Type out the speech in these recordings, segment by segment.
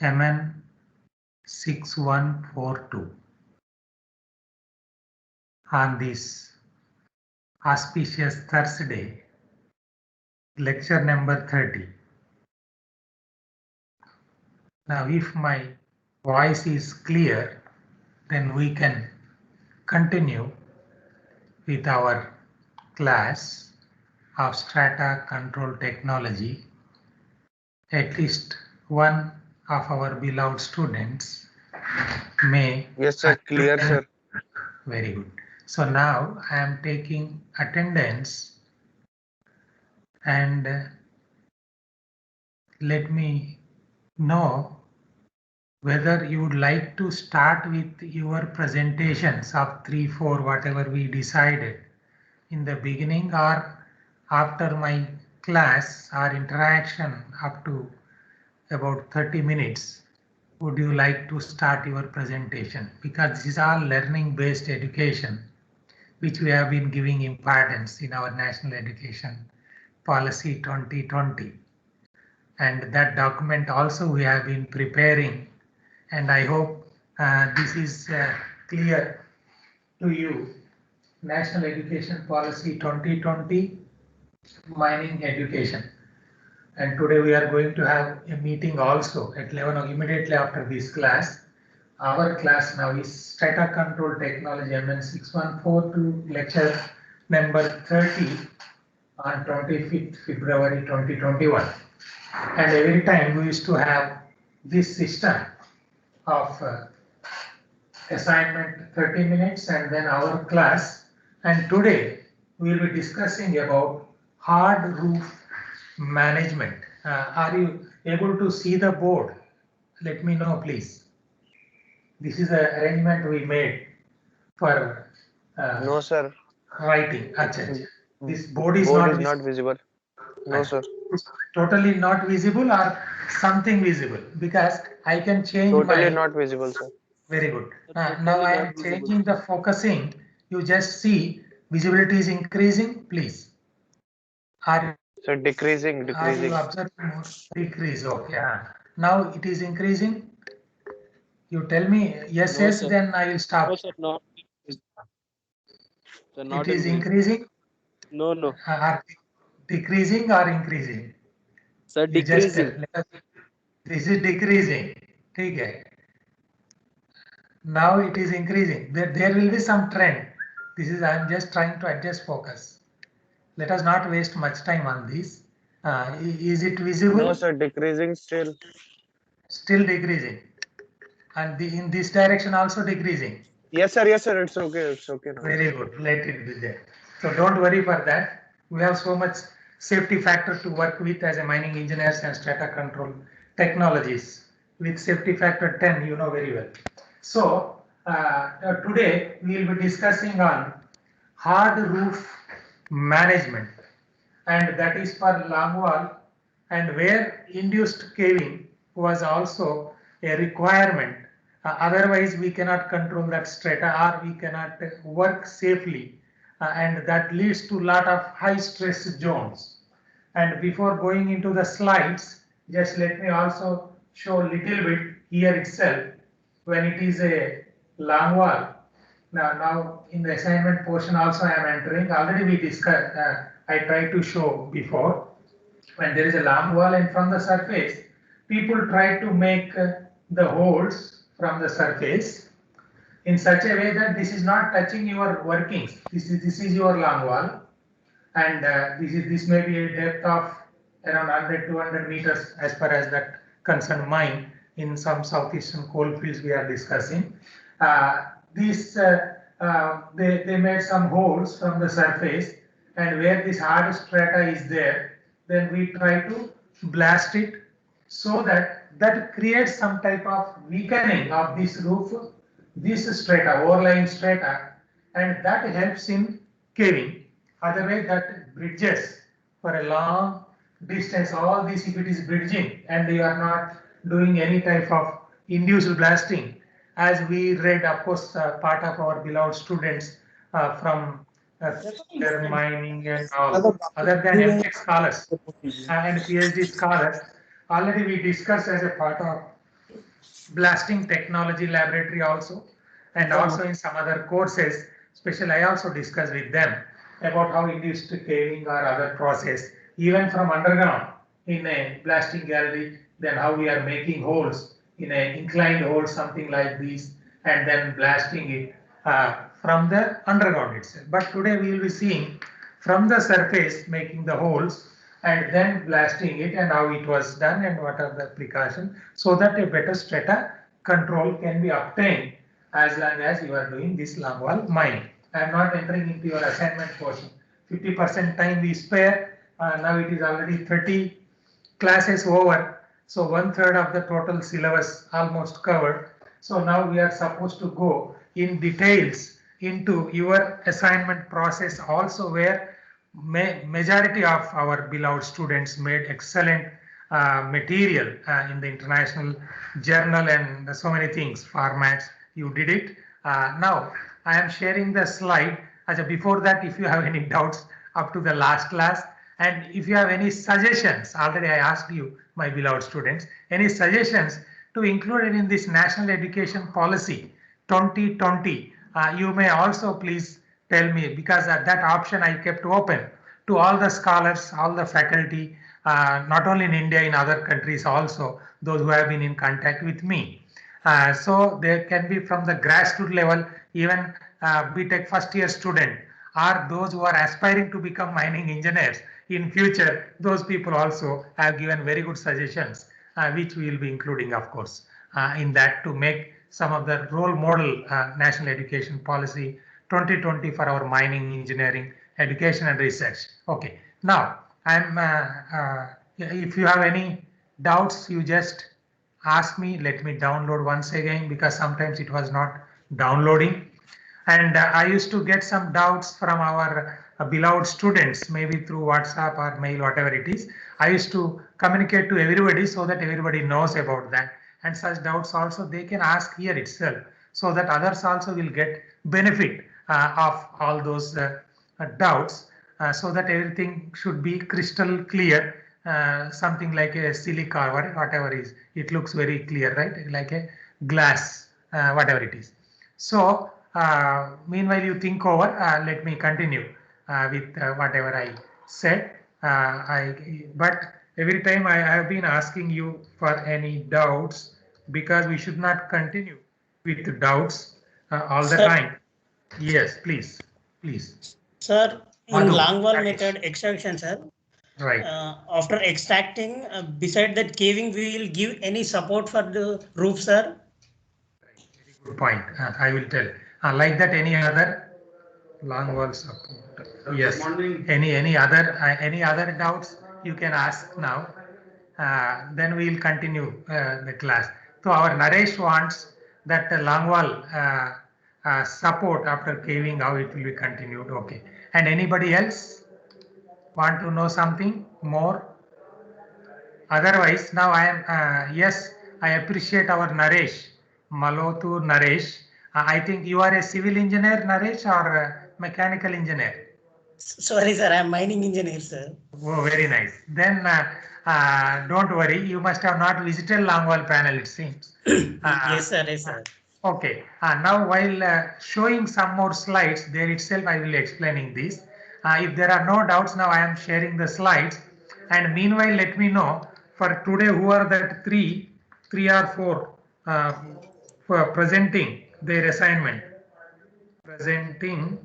MN 6142 on this auspicious Thursday, lecture number 30. Now, if my voice is clear, then we can continue with our class of strata control technology. At least one of our beloved students may Yes, sir. Clear, attend. sir. Very good. So now I am taking attendance, and let me know whether you would like to start with your presentations of 3, 4, whatever we decided in the beginning, or after my class or interaction up to about 30 minutes. Would you like to start your presentation? Because this is all learning based education, which we have been giving importance in our National Education Policy 2020. And that document also we have been preparing, and I hope this is clear to you. National Education Policy 2020, mining education. And today we are going to have a meeting also at 11 immediately after this class. Our class now is Strata Control Technology MN6142, lecture number 30 on 25th February 2021. And every time we used to have this system of assignment 30 minutes and then our class. And today we will be discussing about hard roof management. Are you able to see the board? Let me know, please. This is an arrangement we made for No, sir. writing. Achha, achha. This board is Board not is visible. not visible. No, sir. It's totally not visible or something visible, because I can change Totally my. not visible, sir. Very good. Now Totally I not am visible. changing the focusing. You just see visibility is increasing, please. Are, Sir, decreasing, are you decreasing. observing more? Decrease, okay. Now it is increasing. You tell me yes, No, yes, sir. then I will No, stop. sir. Not increasing. Sir, It not is increasing. increasing, No, no. or decreasing or increasing? Sir, You just tell. decreasing. This is decreasing. Okay. Now it is increasing. There will be some trend. This is, I am just trying to adjust focus. Let us not waste much time on this. Is it No, visible? sir. Decreasing still. Still decreasing. And in this direction also decreasing. Yes, sir. Yes, sir. It's okay. It's okay now. Very good. Let it be there. So don't worry for that. We have so much safety factor to work with as a mining engineers and strata control technologies. With safety factor 10, you know very well. So today we will be discussing on hard roof management, and that is for long wall, and where induced caving was also a requirement. Otherwise we cannot control that strata, or we cannot work safely, and that leads to lot of high stress zones. And before going into the slides, just let me also show a little bit here itself. When it is a long wall, now in the assignment portion also I am entering. Already we discussed, I tried to show before. When there is a long wall and from the surface, people try to make the holes from the surface in such a way that this is not touching your workings. This is your long wall, and this may be a depth of around 100 200 meters as far as that concerned mine. In some southeastern coal fields we are discussing, these they made some holes from the surface, and where this hard strata is there, then we try to blast it, so that creates some type of weakening of this roof, this strata, overlying strata, and that helps in caving. Otherwise, that bridges for a long distance. All this, if it is bridging and you are not doing any type of induced blasting, as we read, of course, part of our beloved students from mining and all, other than MTech scholars and PhD scholars, already we discussed as a part of blasting technology laboratory also, and also in some other courses, especially I also discuss with them about how induced caving or other process, even from underground in a blasting gallery, then how we are making holes in a inclined hole, something like this, and then blasting it from the underground itself. But today we will be seeing from the surface making the holes and then blasting it and how it was done and what are the precautions so that a better strata control can be obtained as long as you are doing this longwall mining. I am not entering into your assignment portion. 50% time we spare. Now it is already 30 classes over. So 1/3 of the total syllabus almost covered. So now we are supposed to go in details into your assignment process also, where majority of our beloved students made excellent material in the international journal and so many things, formats, you did it. Now I am sharing the slide. Before that, if you have any doubts up to the last class, and if you have any suggestions, already I asked you, my beloved students, any suggestions to include it in this National Education Policy 2020, you may also please tell me, because that option I kept open to all the scholars, all the faculty, not only in India, in other countries also, those who have been in contact with me. So there can be from the grassroots level, even BTech first year student, or those who are aspiring to become mining engineers in future. Those people also have given very good suggestions, which we will be including, of course, in that to make some of the role model National Education Policy 2020 for our mining, engineering, education and research. Okay, now if you have any doubts, you just ask me. Let me download once again, because sometimes it was not downloading. And I used to get some doubts from our beloved students, maybe through WhatsApp or mail, whatever it is. I used to communicate to everybody so that everybody knows about that. And such doubts also they can ask here itself, so that others also will get benefit of all those doubts, so that everything should be crystal clear. Something like a silica or whatever is, it looks very clear, right? Like a glass, whatever it is. So meanwhile you think over, let me continue with whatever I said. But every time I have been asking you for any doubts, because we should not continue with doubts all the time. Yes, please, please. Sir, in Madhu, Longwall that is- method extraction, sir, Right. After extracting, beside that caving, we will give any support for the roof, sir? Very good point. I will tell. Like that, any other long wall support? Yes. Any other doubts you can ask now. Then we will continue the class. So our Naresh wants that long wall support after caving, how it will be continued. Okay. And anybody else want to know something more? Otherwise, now I am, yes, I appreciate our Naresh, Malotu Naresh. I think you are a civil engineer, Naresh, or a mechanical engineer? Sorry, sir, I am mining engineer, sir. Oh, very nice. Then don't worry, you must have not visited Longwall panel, it seems. Yes, sir, yes, sir. Okay, now while showing some more slides, there itself I will be explaining this. If there are no doubts, now I am sharing the slides. And meanwhile, let me know for today who are the three or four for presenting their assignment. Presenting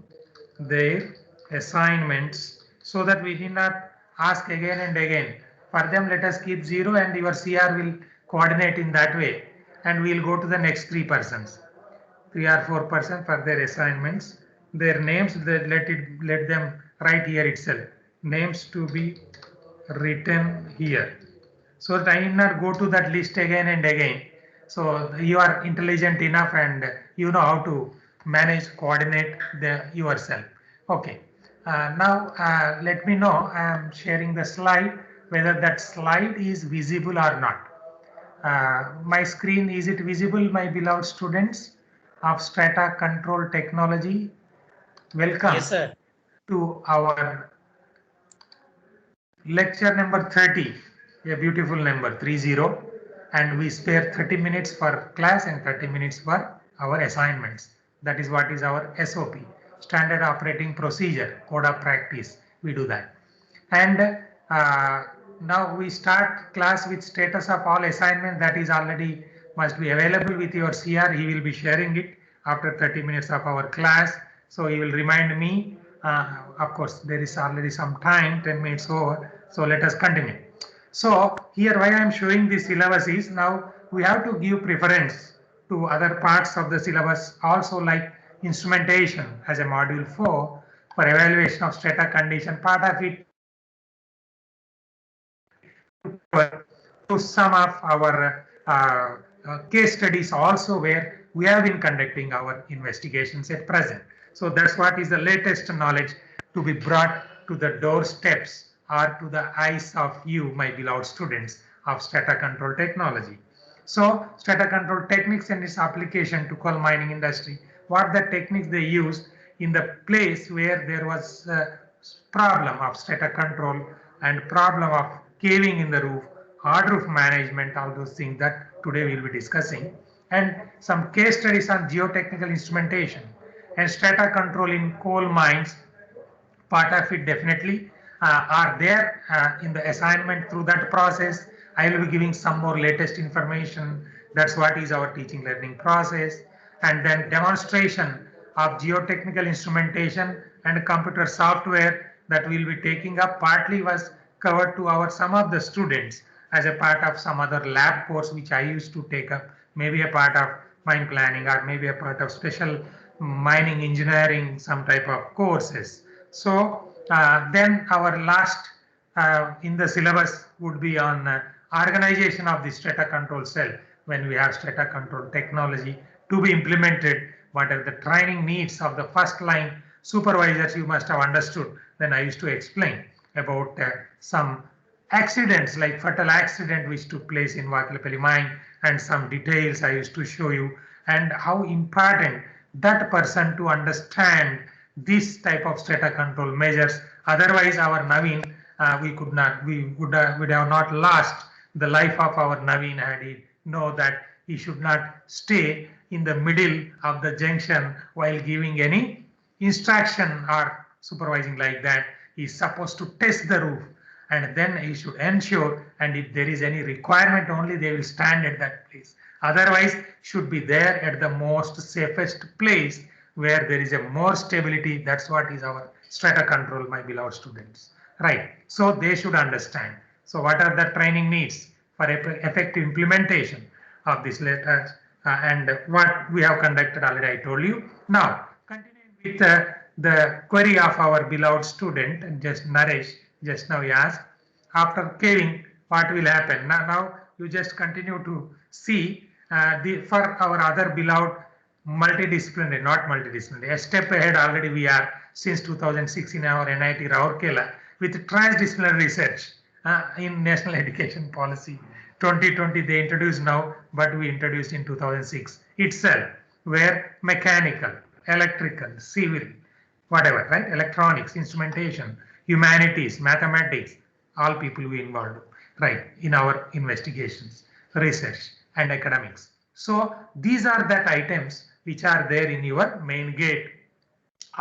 their assignments, so that we need not ask again and again. For them, let us keep 0 and your CR will coordinate in that way. And we'll go to the next 3 persons. 3 or 4 persons for their assignments. Their names, let them write here itself. Names to be written here. So that I need not go to that list again and again. So you are intelligent enough and you know how to manage, coordinate yourself. Okay. Now let me know. I am sharing the slide, whether that slide is visible or not. My screen, is it visible, my beloved students of Strata Control Technology? Welcome. Yes, sir. To our lecture number 30, a beautiful number, 30. and we spare 30 minutes for class and 30 minutes for our assignments. That is what is our SOP, standard operating procedure, code of practice. We do that. And now we start class with status of all assignments that is already must be available with your CR. He will be sharing it after 30 minutes of our class. So he will remind me. Of course, there is already some time, 10 minutes over. So let us continue. So here why I am showing this syllabus is now we have to give preference to other parts of the syllabus also, like instrumentation as a module 4 for evaluation of strata condition. Part of it to some of our case studies also where we have been conducting our investigations at present. So that's what is the latest knowledge to be brought to the doorsteps or to the eyes of you, my beloved students of strata control technology. So strata control techniques and its application to coal mining industry. What the techniques they used in the place where there was a problem of strata control and problem of caving in the roof, hard roof management, all those things that today we will be discussing, and some case studies on geotechnical instrumentation and strata control in coal mines. Part of it definitely are there in the assignment through that process. I will be giving some more latest information. That's what is our teaching learning process. And then demonstration of geotechnical instrumentation and computer software that we'll be taking up partly was covered to our some of the students as a part of some other lab course which I used to take up, maybe a part of mine planning or maybe a part of special mining engineering, some type of courses. So then our last in the syllabus would be on organization of the strata control cell when we have strata control technology to be implemented. What are the training needs of the first line supervisors you must have understood. Then I used to explain about some accidents like fatal accident which took place in Vakilepalli mine and some details I used to show you, and how important that person to understand this type of strata control measures. Otherwise our Naveen, we would have not lost the life of our Naveen had he know that he should not stay in the middle of the junction while giving any instruction or supervising like that. He is supposed to test the roof and then he should ensure, and if there is any requirement only they will stand at that place. Otherwise should be there at the most safest place where there is a more stability. That's what is our strata control, my beloved students. Right. So they should understand. So what are the training needs for effective implementation of this letter and what we have conducted already I told you. Now continuing with the query of our beloved student and just Naresh just now he asked, after caving what will happen. Now you just continue to see for our other beloved multidisciplinary, not multidisciplinary, a step ahead already we are since 2006 in our NIT Rourkela with transdisciplinary research in National Education Policy. 2020 they introduced now, but we introduced in 2006 itself, where mechanical, electrical, civil, whatever, right? Electronics, instrumentation, humanities, mathematics, all people we involved, right, in our investigations, research and academics. So these are that items which are there in your main gate,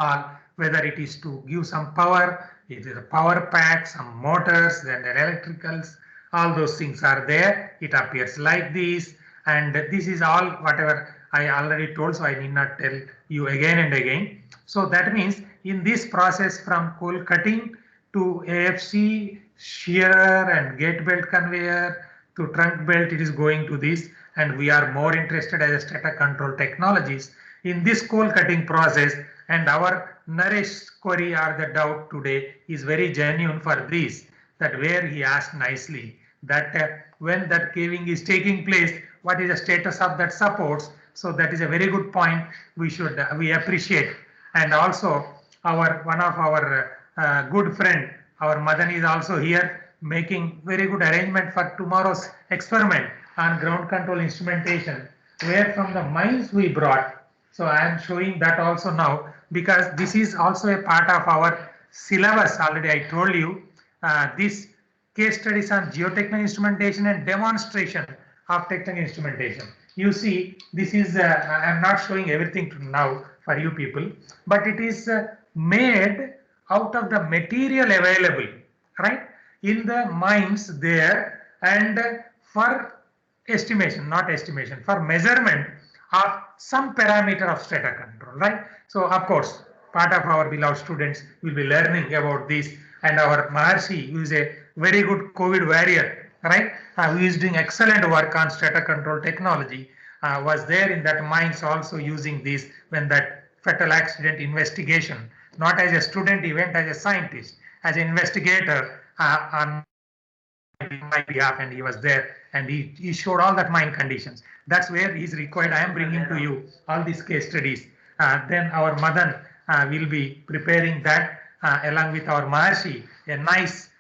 or whether it is to give some power, it is a power pack, some motors, then the electricals, all those things are there. It appears like this, and this is all whatever I already told, so I need not tell you again and again. So that means in this process from coal cutting to AFC, shearer and gate belt conveyor to trunk belt, it is going to this, and we are more interested as a strata control technologies in this coal cutting process. And our Naresh query or the doubt today is very genuine for this, that where he asked nicely that when that caving is taking place, what is the status of that supports. So that is a very good point we appreciate. And also our one of our good friend, our Madan is also here making very good arrangement for tomorrow's experiment on ground control instrumentation, where from the mines we brought. So I am showing that also now, because this is also a part of our syllabus already. I told you this case studies on geotechnical instrumentation and demonstration of technical instrumentation. You see, this is, I'm not showing everything now for you people, but it is made out of the material available, right, in the mines there, and for estimation, not estimation, for measurement of some parameter of strata control, right? So of course, part of our beloved students will be learning about this, and our Maharshi, who is a very good COVID warrior, right, who is doing excellent work on strata control technology, was there in that mines also using this when that fatal accident investigation, not as a student, he went as a scientist, as an investigator on my behalf, and he was there, and he showed all that mine conditions. That's where he's required. I am bringing to you all these case studies. Then our Madan will be preparing that along with our Maharshi, a nice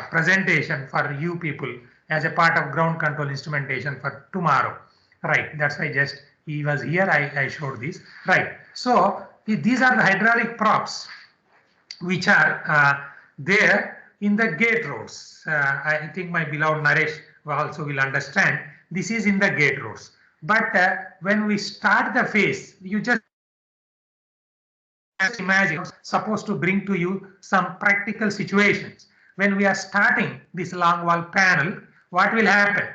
presentation for you people as a part of ground control instrumentation for tomorrow. Right, that's why just he was here, I showed this. Right, so these are the hydraulic props which are there in the gate roads. I think my beloved Naresh also will understand. This is in the gate roads. But when we start the phase, you just imagine, supposed to bring to you some practical situations. When we are starting this long wall panel, what will happen?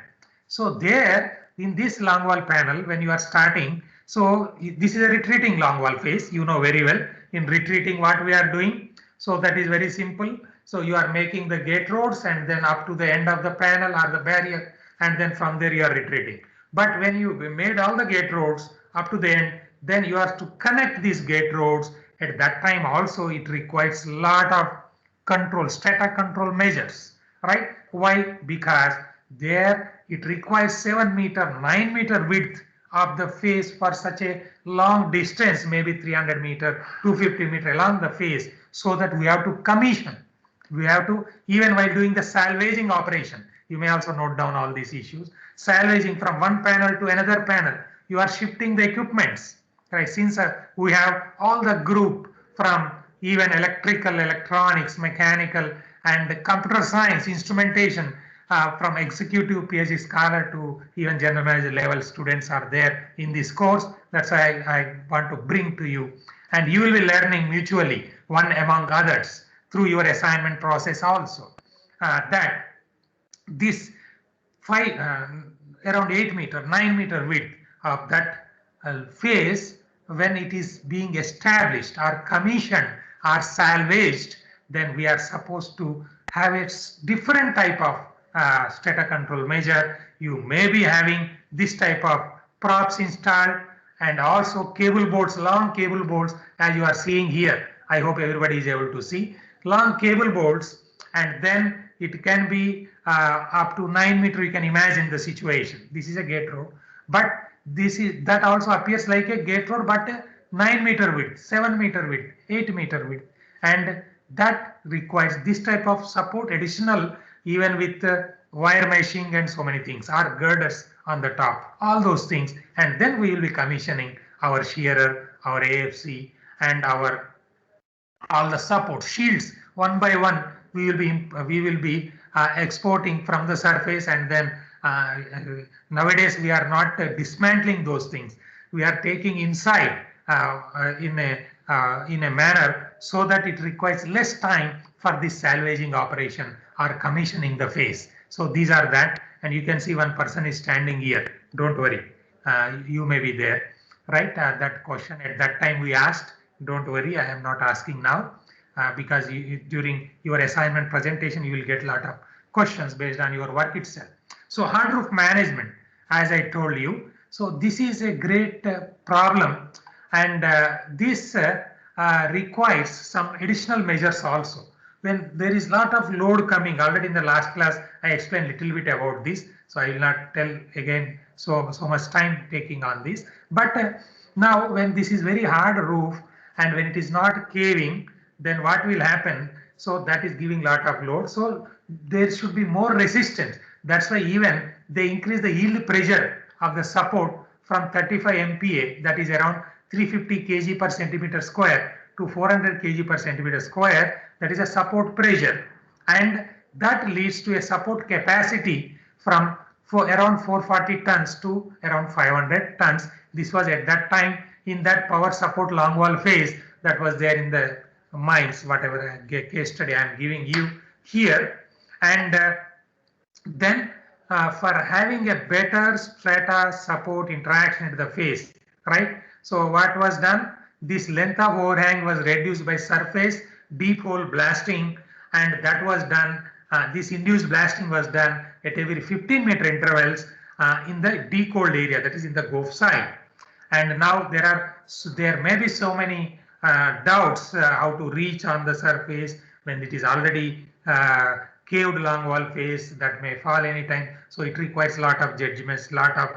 So there in this long wall panel, when you are starting, so this is a retreating long wall phase, you know very well. In retreating, what we are doing, so that is very simple. So you are making the gate roads and then up to the end of the panel or the barrier, and then from there you are retreating. But when you made all the gate roads up to the end, then you have to connect these gate roads. At that time also it requires a lot of control, strata control measures, right? Why? Because there it requires 7 meter, 9 meter width of the face for such a long distance, maybe 300 meter, 250 meter along the face, so that we have to commission. We have to, even while doing the salvaging operation, you may also note down all these issues. Salvaging from one panel to another panel, you are shifting the equipments, right? Since we have all the group from even electrical, electronics, mechanical, and computer science, instrumentation, from executive PhD scholar to even general manager level students are there in this course. That's why I want to bring to you. And you will be learning mutually, one among others, through your assignment process also, that this around 8 meter, 9 meter width of that phase, when it is being established or commissioned or salvaged, then we are supposed to have a different type of strata control measure. You may be having this type of props installed, and also cable boards, long cable boards, as you are seeing here. I hope everybody is able to see long cable boards, and then it can be up to 9 meter. You can imagine the situation. This is a gate road, but this is, that also appears like a gate road, but 9 meter width, 7 meter width, 8 meter width, and that requires this type of support additional, even with wire meshing and so many things, or girders on the top, all those things. And then we will be commissioning our shearer, our AFC, and our all the support shields one by one. We will be exporting from the surface, and then nowadays we are not dismantling those things. We are taking inside in a manner so that it requires less time for this salvaging operation or commissioning the face. So these are that, and you can see one person is standing here. Don't worry, you may be there, right? That question at that time we asked. Don't worry, I am not asking now, because during your assignment presentation you will get a lot of questions based on your work itself. So hard roof management, as I told you, so this is a great problem, and this requires some additional measures also. When there is lot of load coming, already in the last class I explained a little bit about this, so I will not tell again so much time taking on this. But now when this is very hard roof, and when it is not caving, then what will happen? So that is giving lot of load. So there should be more resistance. That's why even they increase the yield pressure of the support from 35 MPa, that is around 350 kg per centimeter square, to 400 kg per centimeter square. That is a support pressure, and that leads to a support capacity from for around 440 tons to around 500 tons. This was at that time in that power support long wall phase that was there in the mines, whatever case study I am giving you here. And then for having a better strata support interaction at the face, right? So what was done? This length of overhang was reduced by surface deep hole blasting, and that was done. This induced blasting was done at every 15-meter intervals in the decold area, that is in the Gulf side. And now there may be so many doubts how to reach on the surface when it is already caved long wall face that may fall anytime. So it requires a lot of judgments, lot of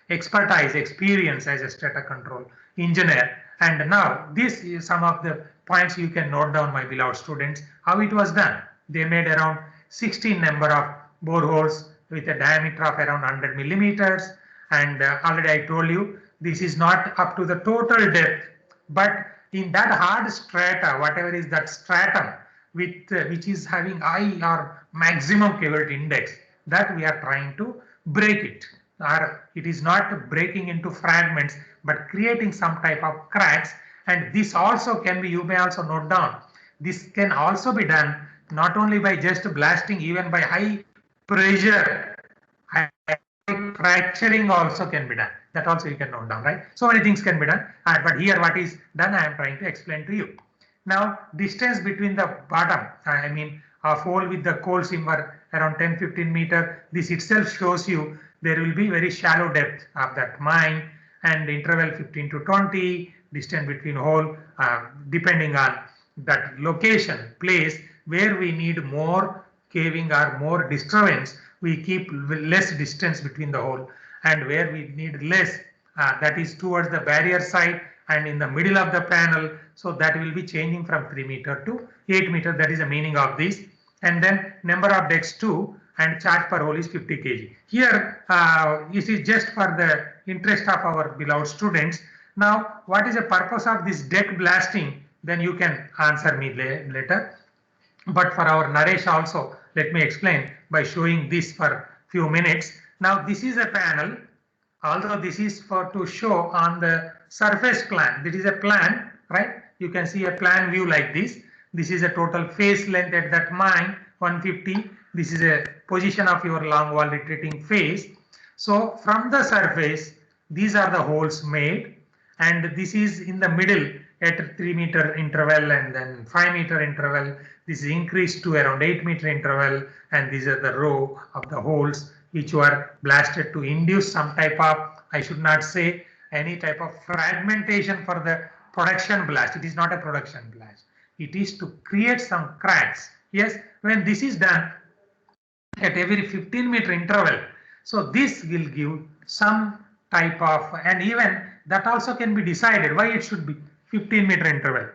expertise, experience as a strata control engineer. And now this is some of the points you can note down, my beloved students, how it was done. They made around 16 number of boreholes with a diameter of around 100 millimeters. And already I told you, this is not up to the total depth, but in that hard strata, whatever is that stratum, with which is having high or maximum cavity index, that we are trying to break it, or it is not breaking into fragments but creating some type of cracks. And this also can be, you may also note down, this can also be done not only by just blasting, even by high pressure, high fracturing also can be done. That also you can note down, right? So many things can be done, but here what is done I am trying to explain to you. Now distance between the bottom, I mean a hole with the coal seam were around 10-15 meter. This itself shows you there will be very shallow depth of that mine, and interval 15 to 20, distance between hole depending on that location, place where we need more caving or more disturbance, we keep less distance between the hole, and where we need less, that is towards the barrier side and in the middle of the panel. So that will be changing from 3 meter to 8 meter. That is the meaning of this. And then number of decks 2 and charge per hole is 50 kg. Here, this is just for the interest of our beloved students. Now, what is the purpose of this deck blasting? Then you can answer me later. But for our Naresh also, let me explain by showing this for few minutes. Now, this is a panel. Although this is for to show on the surface plan. This is a plan, right? You can see a plan view like this. This is a total face length at that mine, 150. This is a position of your long wall retreating face. So from the surface, these are the holes made, and this is in the middle at 3 meter interval and then 5 meter interval. This is increased to around 8 meter interval, and these are the row of the holes which were blasted to induce some type of, I should not say any type of fragmentation for the production blast. It is not a production blast. It is to create some cracks. Yes, when this is done at every 15 meter interval, so this will give some type of, and even that also can be decided why it should be 15 meter interval.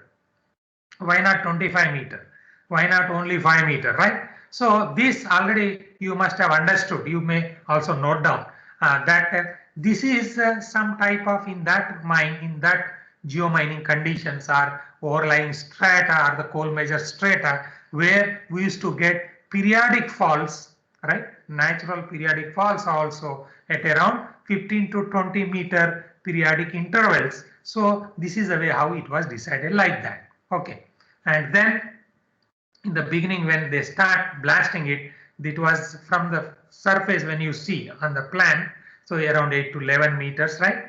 Why not 25 meter? Why not only 5 meter, right? So this already you must have understood. You may also note down that this is some type of, in that mine, in that geomining conditions or overlying strata or the coal major strata, where we used to get periodic faults, right? Natural periodic faults also at around 15 to 20 meter periodic intervals. So this is the way how it was decided like that. Okay. And then in the beginning when they start blasting it, it was from the surface when you see on the plan, so around 8 to 11 meters, right?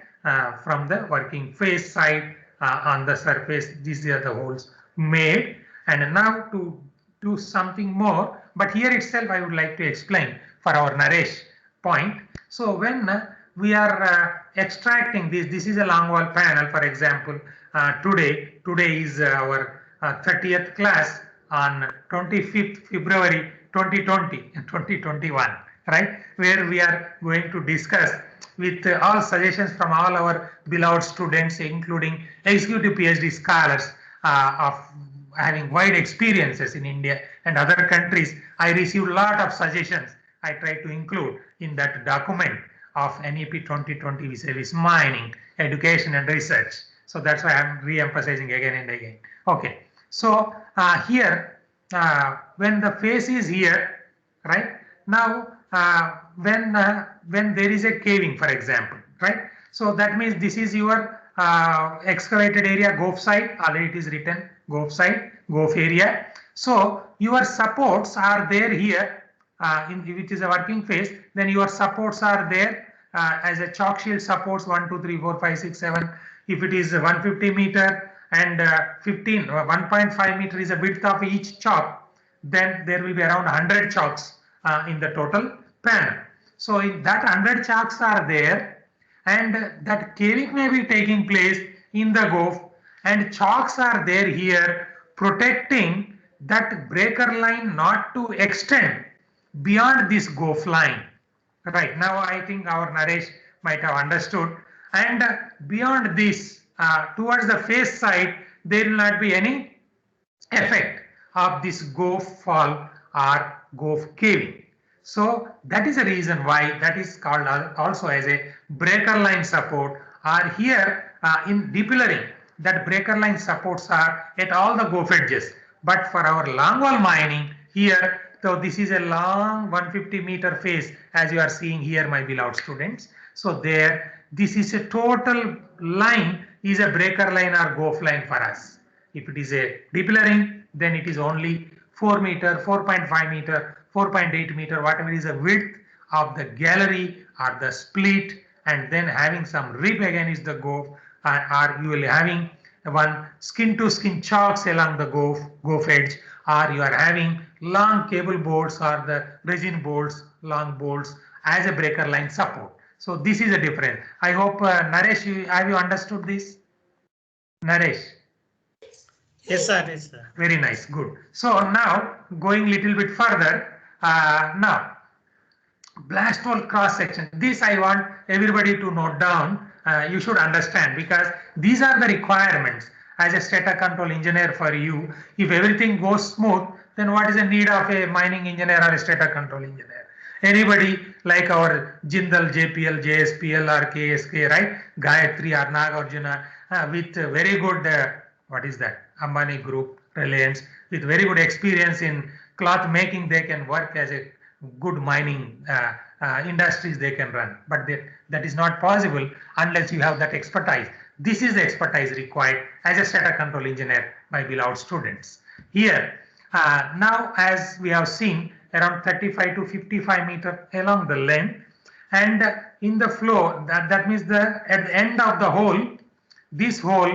From the working face side on the surface, these are the holes made. And now to do something more, but here itself I would like to explain for our Naresh point. So when we are extracting this is a long wall panel, for example, today is our 30th class on 25th February 2020 and 2021, right? Where we are going to discuss with all suggestions from all our beloved students, including executive PhD scholars of having wide experiences in India and other countries. I received a lot of suggestions. I try to include in that document of NEP 2020 vis-a-vis mining, education and research. So that's why I'm re-emphasizing again and again. Okay. So here, when the face is here, right? Now, when there is a caving, for example, right? So that means this is your excavated area, GOF site. Already it is written GOF site, GOF area. So your supports are there here, which is a working phase. Then your supports are there as a chalk shield supports 1, 2, 3, 4, 5, 6, 7. If it is 150 meter and 1.5 meter is the width of each chalk, then there will be around 100 chalks in the total panel. So in that 100 chalks are there, and that caving may be taking place in the GOF, and chalks are there here protecting that breaker line not to extend beyond this GOF line. Right, now I think our Naresh might have understood. And beyond this, towards the face side, there will not be any effect of this GOF fall or GOF caving. So that is the reason why that is called also as a breaker line support, or here in depillering, that breaker line supports are at all the GOF edges. But for our longwall mining here, so this is a long 150 meter face, as you are seeing here, my beloved students. So there, this is a total line is a breaker line or GOF line for us. If it is a depillering, then it is only 4 meter, 4.5 meter, 4.8 meter, whatever is the width of the gallery or the split, and then having some rip again is the GOF, or you will having one skin to skin chalks along the GOF edge, or you are having long cable bolts or the resin bolts, long bolts as a breaker line support. So this is a difference. I hope Naresh, have you understood this? Naresh? Yes, sir. Yes, sir. Very nice. Good. So now going little bit further, now blast hole cross section. This I want everybody to note down. You should understand, because these are the requirements as a strata control engineer for you. If everything goes smooth, then what is the need of a mining engineer or a strata control engineer? Anybody like our Jindal, JPL, JSPL or KSK, right? Gayatri or Nagarjuna with very good, what is that? Ambani Group, Reliance, with very good experience in cloth making, they can work as a good mining industries they can run. But that is not possible unless you have that expertise. This is the expertise required as a strata control engineer, my beloved students. Here, now as we have seen, around 35 to 55 meter along the length, and in the flow, that means at the end of the hole, this hole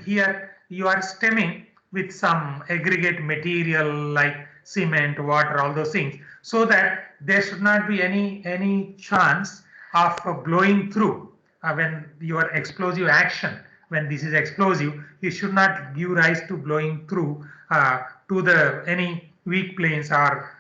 here you are stemming with some aggregate material like cement, water, all those things, so that there should not be any chance of blowing through when your explosive action, when this is explosive, it should not give rise to blowing through to the any weak planes, or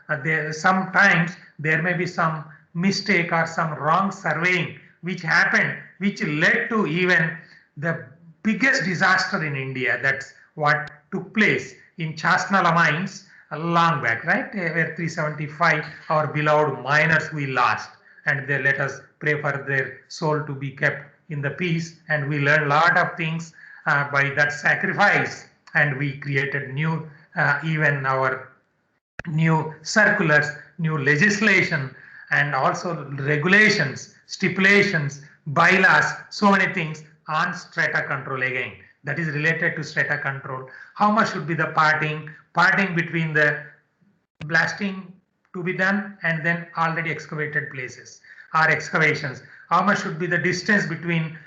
sometimes there may be some mistake or some wrong surveying which happened, which led to even the biggest disaster in India. That's what took place in Chasnala mines long back, right? Where 375 our beloved miners we lost, and they let us pray for their soul to be kept in the peace. And we learned a lot of things by that sacrifice, and we created new, even our new circulars, new legislation, and also regulations, stipulations, bylaws, so many things on strata control again. That is related to strata control. How much should be the parting between the blasting to be done and then already excavated places or excavations? How much should be the distance between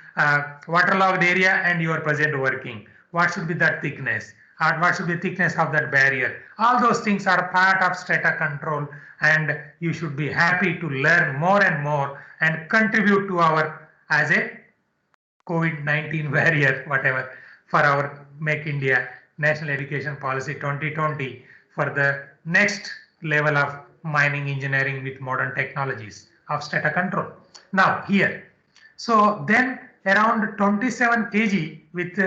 waterlogged area and your present working? What should be that thickness? Or what should be the thickness of that barrier? All those things are part of strata control, and you should be happy to learn more and more and contribute to our as a COVID-19 warrior, whatever, for our Make India National Education Policy 2020 for the next level of mining engineering with modern technologies of strata control. Now here, so then around 27 kg with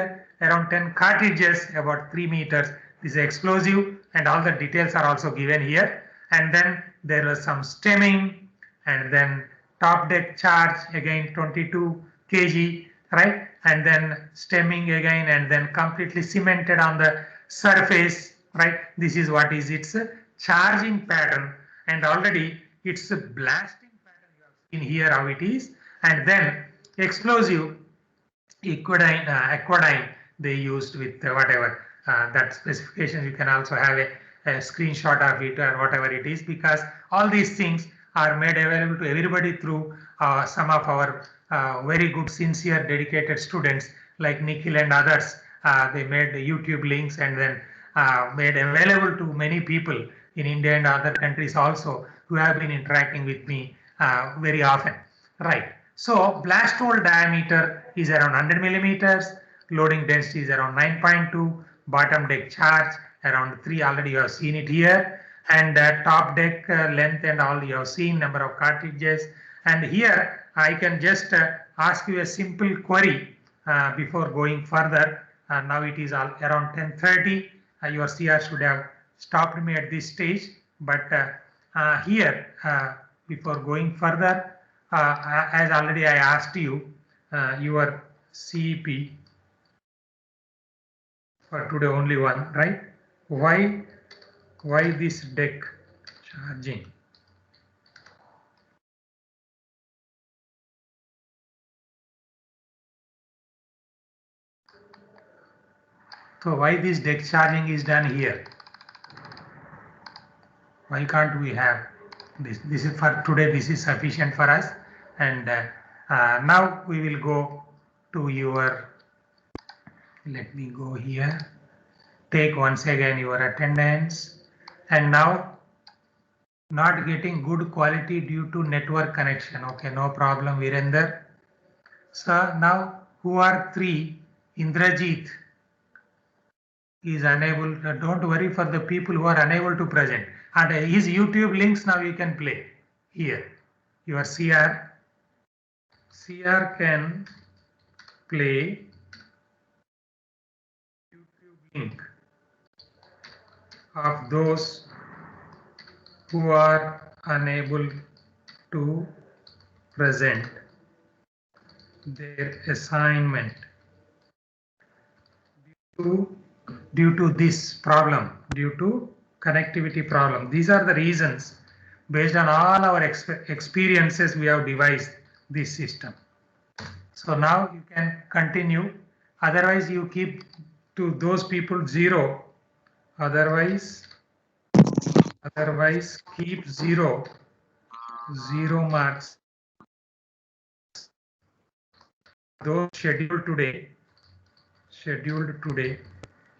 around 10 cartridges, about 3 meters. This is explosive, and all the details are also given here. And then there was some stemming, and then top deck charge again 22 kg, right? And then stemming again, and then completely cemented on the surface, right? This is what is its charging pattern. and already it's a blasting pattern. You have seen here how it is, and then explosive aquadyne they used with whatever that specification. You can also have a screenshot of it or whatever it is, because all these things are made available to everybody through some of our very good, sincere, dedicated students like Nikhil and others. They made the YouTube links and then made available to many people in India and other countries also, who have been interacting with me very often. Right. So blast hole diameter is around 100 millimeters. Loading density is around 9.2. Bottom deck charge around 3. Already you have seen it here. And top deck length and all you have seen, number of cartridges. And here I can just ask you a simple query before going further. Now it is around 10:30. Your CR should have stopped me at this stage. But here, before going further, as already I asked you, your CEP for today only one, right? Why this deck charging? So why this deck charging is done here? Why can't we have this? This is for today. This is sufficient for us. And now we will go to your. Let me go here. Take once again your attendance. And now not getting good quality due to network connection. Okay, no problem, Virender. So now who are 3? Indrajit is unable. Don't worry for the people who are unable to present. And his YouTube links now you can play here. Your CR can play YouTube link of those who are unable to present their assignment due to this problem, due to connectivity problem. These are the reasons. Based on all our experiences, we have devised this system. So now you can continue. Otherwise, you keep to those people 0. Otherwise keep 0 marks. Those scheduled today,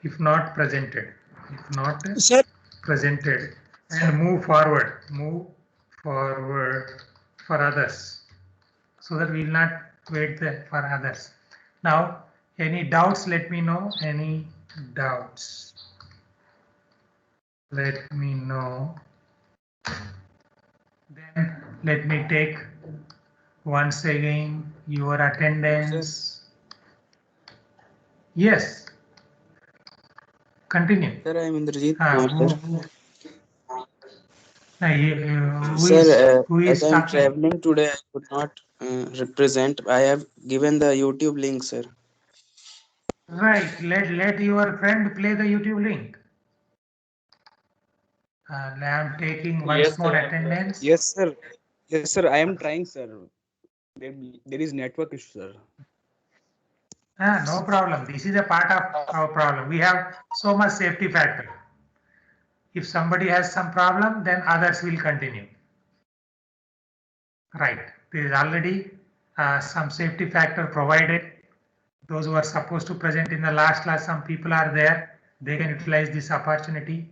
if not presented, presented, and move forward for others, so that we will not wait for others. Now, any doubts, let me know. Any doubts? Let me know. Then let me take once again your attendance. Yes. Continue. Sir, I am Indrajit. Who is as I am talking? traveling today, I could not represent. I have given the YouTube link, sir. Right. Let your friend play the YouTube link. I am taking once more attendance. Yes, sir. Yes, sir. I am trying, sir. There is network issue, sir. No problem. This is a part of our problem. We have so much safety factor. If somebody has some problem, then others will continue. Right. There is already some safety factor provided. Those who are supposed to present in the last class, some people are there. They can utilize this opportunity.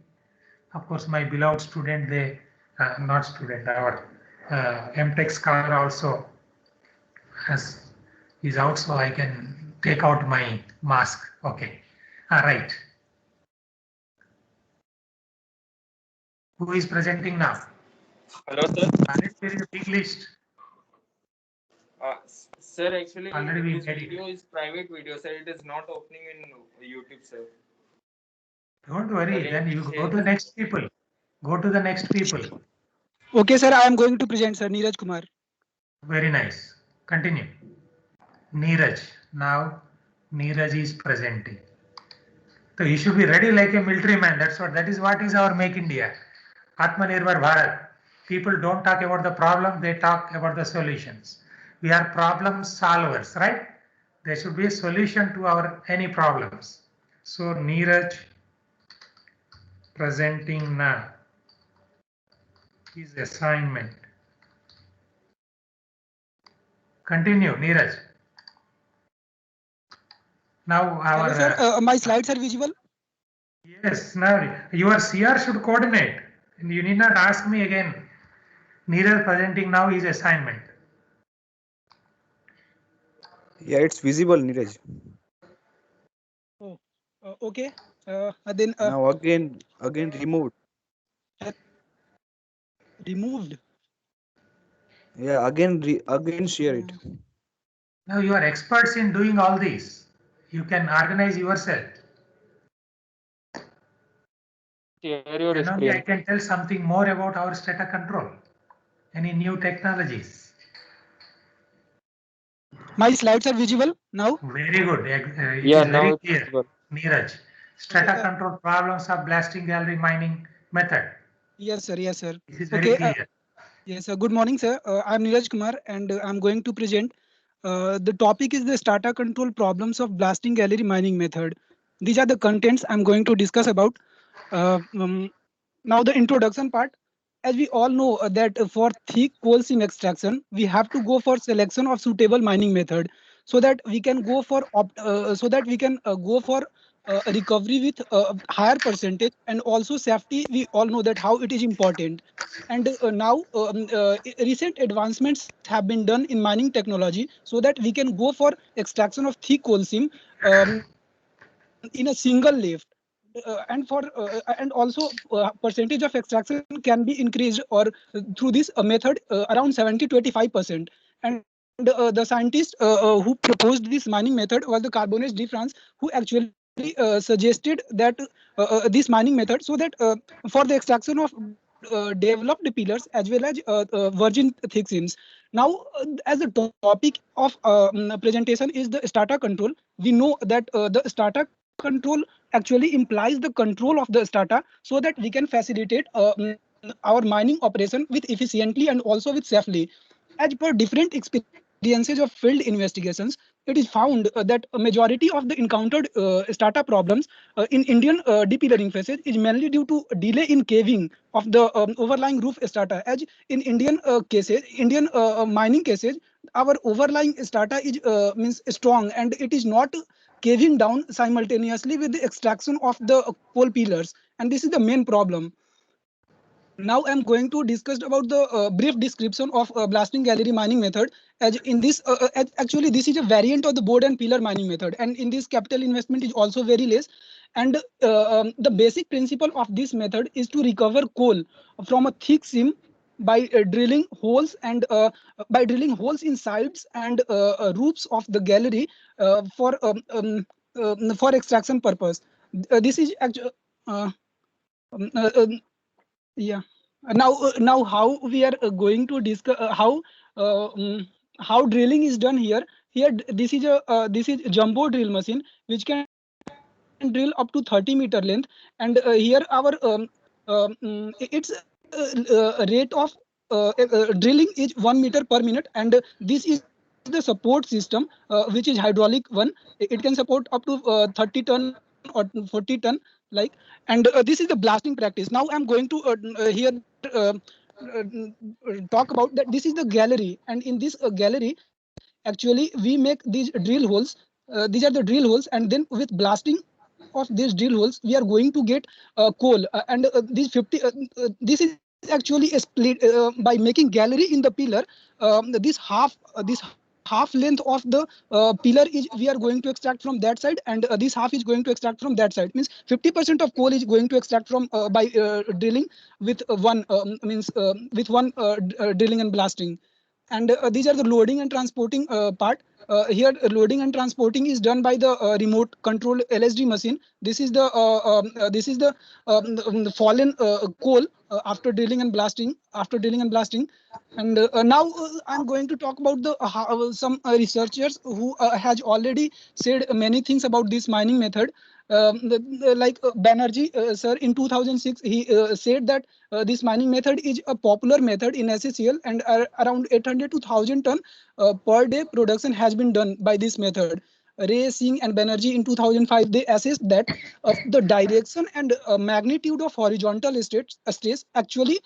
Of course, my beloved student, our MTech scholar also is out, so I can take out my mask. Okay. Right. Who is presenting now? Hello, sir. There is a big list. Sir, actually, Already we this made video is private video, sir. It is not opening in YouTube, sir. Don't worry. Then you go to the next people. Go to the next people. Okay, sir. I am going to present, sir. Neeraj Kumar. Very nice. Continue. Neeraj. Now Neeraj is presenting. So you should be ready like a military man. That is what is our Make India. Atmanirbhar Bharat. people don't talk about the problem, they talk about the solutions. We are problem solvers, right? There should be a solution to our any problems. So Neeraj presenting now his assignment. Continue, Neeraj. Now Hello, our sir. My slides are visible. yes, now your CR should coordinate. You need not ask me again. Neeraj presenting now his assignment. Yeah, it's visible, Neeraj. Oh, okay. Then Now again removed. removed. Yeah, again share it. Now you are experts in doing all these. You can organize yourself. Share your Then only I screen. can tell something more about our Stata control. Any new technologies? My slides are visible now. Very good. It Yeah, is now very it's clear. visible. Neeraj, Stata Okay, control problems of blasting gallery mining method. yes, sir. Yes, sir. This is very Okay. clear. Yes, sir. Good morning, sir. I'm Neeraj Kumar, and I'm going to present. The topic is the Stata control problems of blasting gallery mining method. These are the contents I'm going to discuss about. Uh, um, Now, the introduction part. As we all know that for thick coal seam extraction, we have to go for selection of suitable mining method, so that we can go for recovery with higher percentage, and also safety. We all know that how it is important. And now recent advancements have been done in mining technology, so that we can go for extraction of thick coal seam in a single lift. And also percentage of extraction can be increased or through this method around 70-25%. And the scientist who proposed this mining method was the Carbonès de France, who actually suggested that this mining method, so that for the extraction of developed pillars as well as virgin thick seams. Now, as the topic of presentation is the Stata control, we know that the Stata control actually implies the control of the Stata, so that we can facilitate our mining operation with efficiently and also with safely. As per different experiences of field investigations, it is found that a majority of the encountered Stata problems in Indian depillaring phases is mainly due to delay in caving of the overlying roof strata. As in Indian mining cases, our overlying strata is means strong, and it is not caving down simultaneously with the extraction of the coal pillars, and this is the main problem. Now I'm going to discuss about the brief description of blasting gallery mining method. As in this, actually this is a variant of the board and pillar mining method, and in this capital investment is also very less. And the basic principle of this method is to recover coal from a thick seam by drilling holes in sides and roofs of the gallery for extraction purpose. This is actually um, uh, um, yeah. Now how we are going to discuss how drilling is done here. This is jumbo drill machine which can drill up to 30-meter length, and here our its rate of drilling is 1 meter per minute, and this is the support system which is hydraulic one. It can support up to 30 ton or 40 ton, like. And this is the blasting practice. Now I'm going to here uh, talk about that. This is the gallery, and in this gallery actually we make these drill holes. These are the drill holes, and then with blasting of these drill holes we are going to get coal, and this is actually a split by making gallery in the pillar. This half length of the pillar is we are going to extract from that side, and this half is going to extract from that side. Means 50% of coal is going to extract from by drilling with one drilling and blasting. And these are the loading and transporting part. Here loading and transporting is done by the remote control LSD machine. This is the fallen coal after drilling and blasting. And now I'm going to talk about the some researchers who has already said many things about this mining method. like Banerjee sir in 2006 he said that this mining method is a popular method in SCCL, and around 800 to 1000 ton per day production has been done by this method. Ray, Singh and Banerjee in 2005 they assessed that the direction and magnitude of horizontal stress actually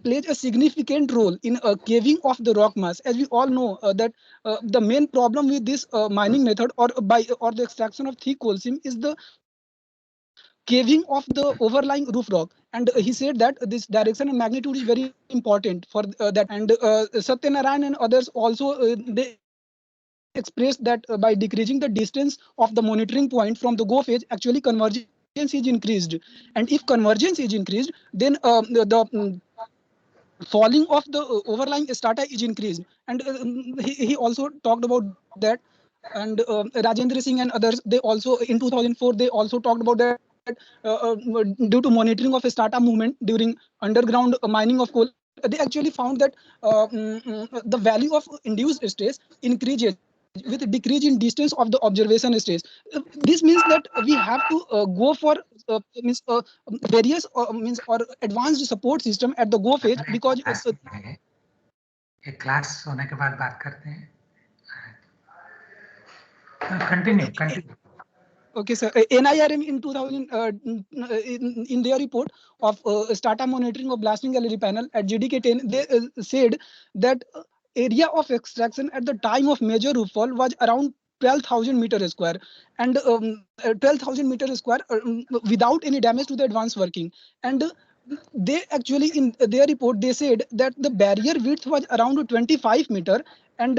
plays a significant role in caving of the rock mass. As we all know that the main problem with this mining method or the extraction of thick coal seam is the caving of the overlying roof rock. And he said that this direction and magnitude is very important for that. And Satyanarayan and others also they expressed that by decreasing the distance of the monitoring point from the go phase, actually convergence is increased. And if convergence is increased, then the falling of the overlying strata is increased. And he also talked about that. And Rajendra Singh and others, they also in 2004 they also talked about that due to monitoring of strata movement during underground mining of coal, they actually found that the value of induced stress increases with decrease in distance of the observation stress. This means that we have to go for means various means or advanced support system at the go phase, because एक class होने के बाद बात करते हैं. Continue. Okay, sir. NIRM in 2000 in their report of strata monitoring of blasting gallery panel at GDK10, they said that area of extraction at the time of major roof fall was around 12,000 meter square, and 12,000 meter square without any damage to the advanced working. And they actually in their report they said that the barrier width was around 25 meter, and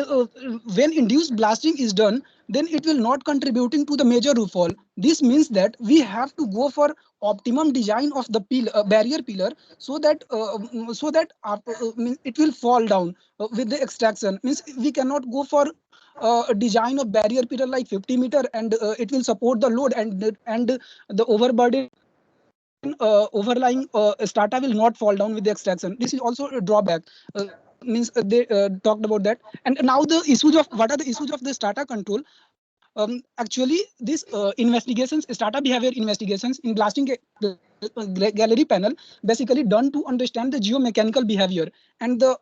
when induced blasting is done, then it will not contributing to the major roof fall. This means that we have to go for optimum design of the barrier pillar, so that it will fall down with the extraction. Means we cannot go for a design of barrier pillar like 50 meter, and it will support the load, and the overburden overlying strata will not fall down with the extraction. This is also a drawback. Means they talked about that. And now the issues of what are the issues of the strata control. Actually, this investigations, strata behavior investigations in blasting gallery panel, basically done to understand the geomechanical behavior. And the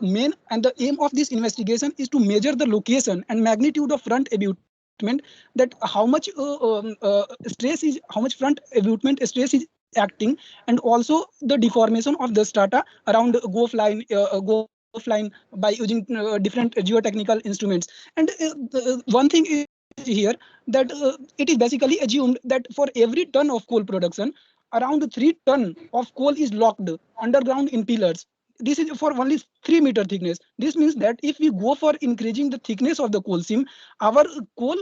main and the aim of this investigation is to measure the location and magnitude of front abutment, that how much stress is, how much front abutment stress is acting, and also the deformation of the strata around GOF line by using different geotechnical instruments. And one thing is here that it is basically assumed that for every ton of coal production, around 3 ton of coal is locked underground in pillars. This is for only 3 meter thickness. This means that if we go for increasing the thickness of the coal seam, our coal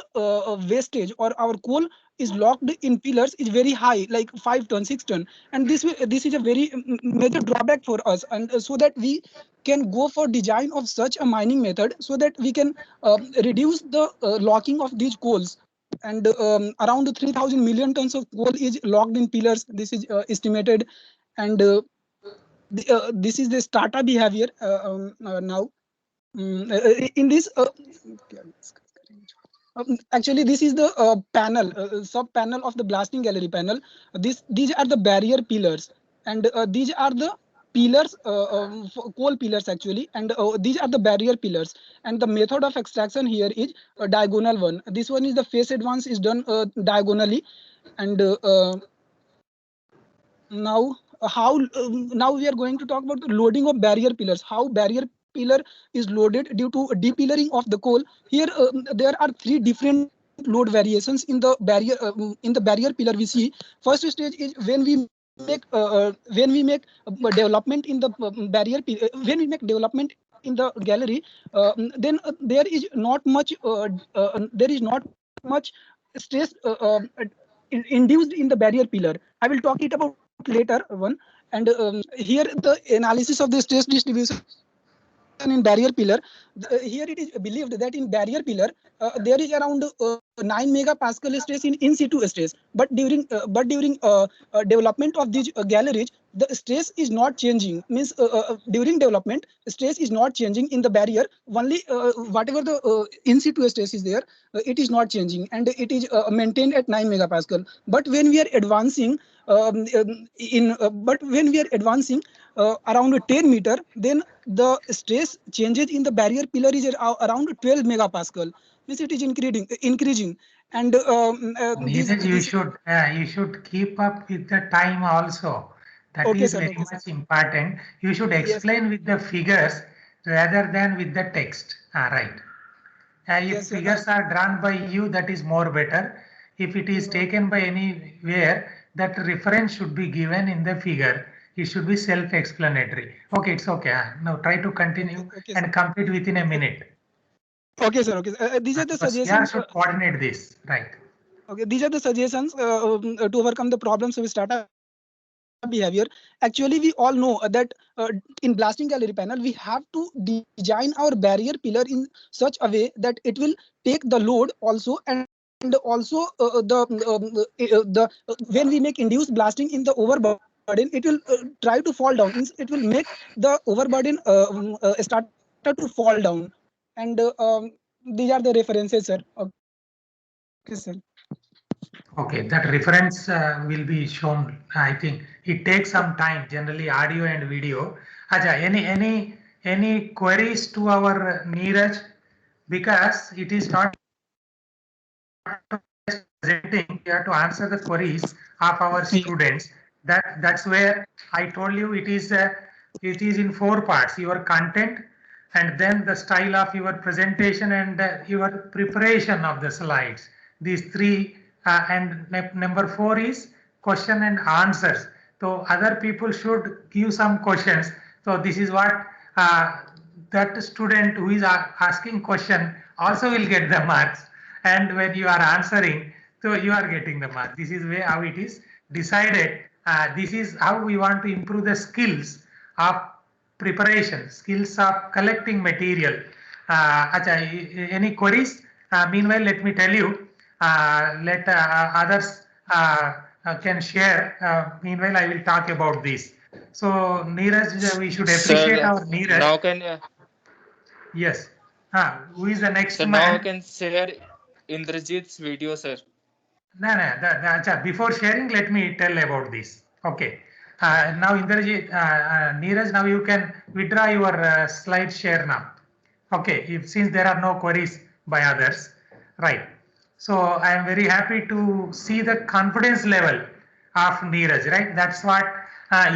wastage or our coal is locked in pillars is very high, like 5 ton, 6 ton. And this is a very major drawback for us. And so that we can go for design of such a mining method, so that we can reduce the locking of these coals. And around 3,000 million tons of coal is locked in pillars. This is estimated. And this is the strata behavior now. In this, actually, this is the panel, sub panel of the blasting gallery panel. These are the barrier pillars, and these are the pillars, coal pillars actually, and these are the barrier pillars. And the method of extraction here is a diagonal one. This one is the phase advance is done diagonally. And now now we are going to talk about the loading of barrier pillars, how barrier pillar is loaded due to depillering of the coal. Here there are 3 different load variations in the barrier pillar we see. First stage is when we make development in the barrier when we make development in the gallery, then there is not much stress induced in the barrier pillar. I will talk it about later one. And here the analysis of the stress distribution in barrier pillar. Here it is believed that in barrier pillar there is around 9 megapascal stress in situ stress, but during development of these galleries, the stress is not changing. Means during development, stress is not changing in the barrier. Only whatever the in situ stress is there, it is not changing, and it is maintained at 9 megapascal. But when we are advancing around 10 meter, then the stress changes in the barrier pillar is around 12 megapascal. Means it is increasing, and Neeraj, you should keep up with the time also. That Okay, is sir. very Okay, sir. much important. You should Yes. explain with the figures rather than with the text. Right. If Yes, sir. figures are drawn by you, that is more better. If it is taken by anywhere, that reference should be given in the figure. It should be self-explanatory. Okay, it's okay. Now try to continue Okay, and complete within a minute. Okay, sir. Okay. These are the Because PR suggestions. should coordinate this, right? Okay, these are the suggestions to overcome the problems with startup behavior. Actually, we all know that in blasting gallery panel, we have to design our barrier pillar in such a way that it will take the load also, and also when we make induced blasting in the overburden, it will try to fall down. Means it will make the overburden start to fall down, and these are the references, sir. Okay, sir. Okay, that reference will be shown. I think it takes some time, generally audio and video. Acha, any queries to our Neeraj? Because it is not presenting, you have to answer the queries of our students. That's where I told you it is in 4 parts: your content, and then the style of your presentation, and your preparation of the slides. These 3, and number 4 is question and answers. So other people should give some questions. So this is what that student who is asking question also will get the marks, and when you are answering, so you are getting the mark. This is how it is decided. This is how we want to improve the skills of preparation, skills of collecting material. Any queries? Meanwhile, let me tell you, let others can share. Meanwhile, I will talk about this. So Neeraj, we should appreciate our Neeraj. Now can Yes. Who is the next sir, now I man? can share Indrajit's video, sir. No. Before sharing, let me tell about this. Okay. Now, Indrajit, Neeraj, now you can withdraw your slide share now. Okay. Since there are no queries by others, right? So I am very happy to see the confidence level of Neeraj, right? That's what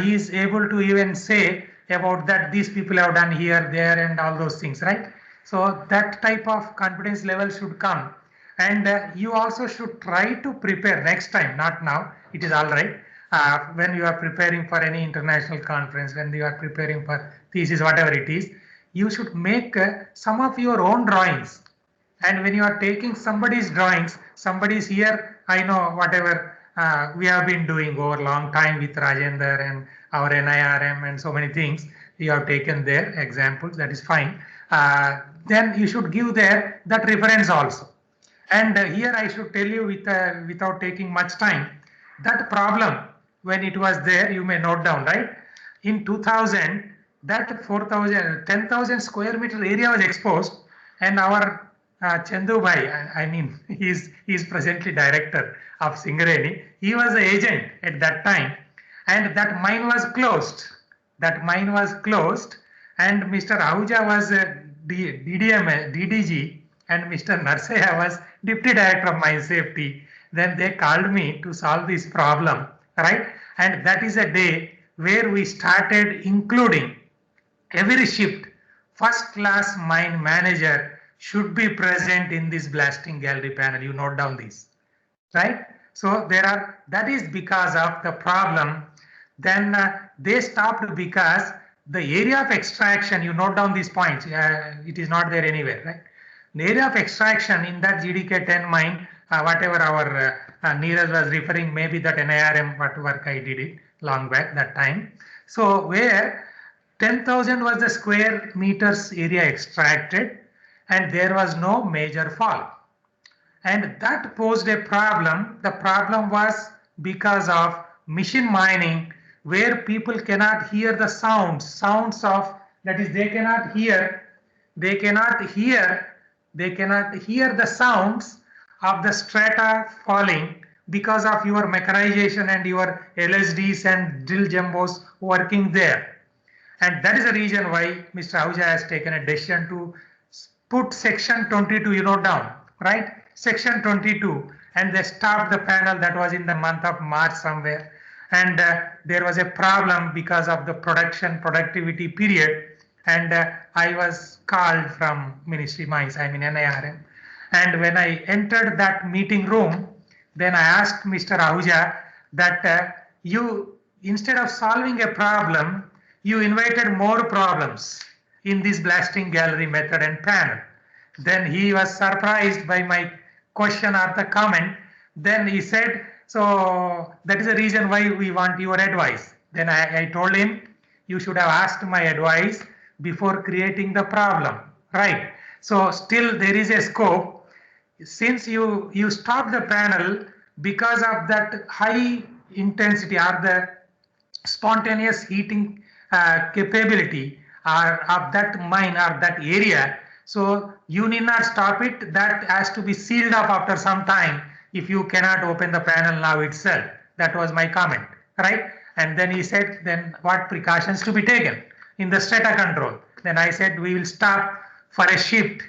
he is able to even say about that these people have done here, there, and all those things, right? So that type of confidence level should come. And you also should try to prepare next time, not now. It is all right. When you are preparing for any international conference, when you are preparing for thesis, whatever it is, you should make some of your own drawings. And when you are taking somebody's drawings, somebody's here, I know whatever we have been doing over a long time with Rajender and our NIRM and so many things, you have taken their examples, that is fine. Then you should give there that reference also. And here I should tell you without taking much time, that problem when it was there, you may note down, right? In 2000, that 10,000 square meter area was exposed, and our Chandu Bhai, I mean, he's presently director of Singareni. He was the agent at that time, and that mine was closed. That mine was closed, and Mr. Ahuja was DDG, and Mr. Narsaya was Deputy Director of Mine Safety. Then they called me to solve this problem, right? And that is a day where we started including every shift. First class mine manager should be present in this blasting gallery panel. You note down this, right? So that is because of the problem. Then they stopped because the area of extraction, you note down these points, it is not there anywhere, right? The area of extraction in that GDK 10 mine, whatever our Neeraj was referring, maybe that NIRM, what work I did it long back that time. So where 10,000 was the square meters area extracted, and there was no major fall. and that posed a problem. The problem was because of machine mining, where people cannot hear the sounds of, that is, they cannot hear the sounds of the strata falling because of your mechanization and your LSDs and drill jumbos working there. And that is the reason why Mr. Ahuja has taken a decision to put section 22, down, right? Section 22, and they stopped the panel. That was in the month of March somewhere. And there was a problem because of the productivity period. And I was called from Ministry Mines, I mean NIRM. And when I entered that meeting room, then I asked Mr. Ahuja that you, instead of solving a problem, you invited more problems in this blasting gallery method and panel. Then he was surprised by my question or the comment. Then he said, so that is the reason why we want your advice. Then I told him, you should have asked my advice before creating the problem, right? So still there is a scope. Since you stopped the panel because of that high intensity or the spontaneous heating capability of that mine or that area, so you need not stop it. That has to be sealed up after some time if you cannot open the panel now itself. That was my comment, right? And then he said, then what precautions to be taken in the strata control? Then I said, we will stop for a shift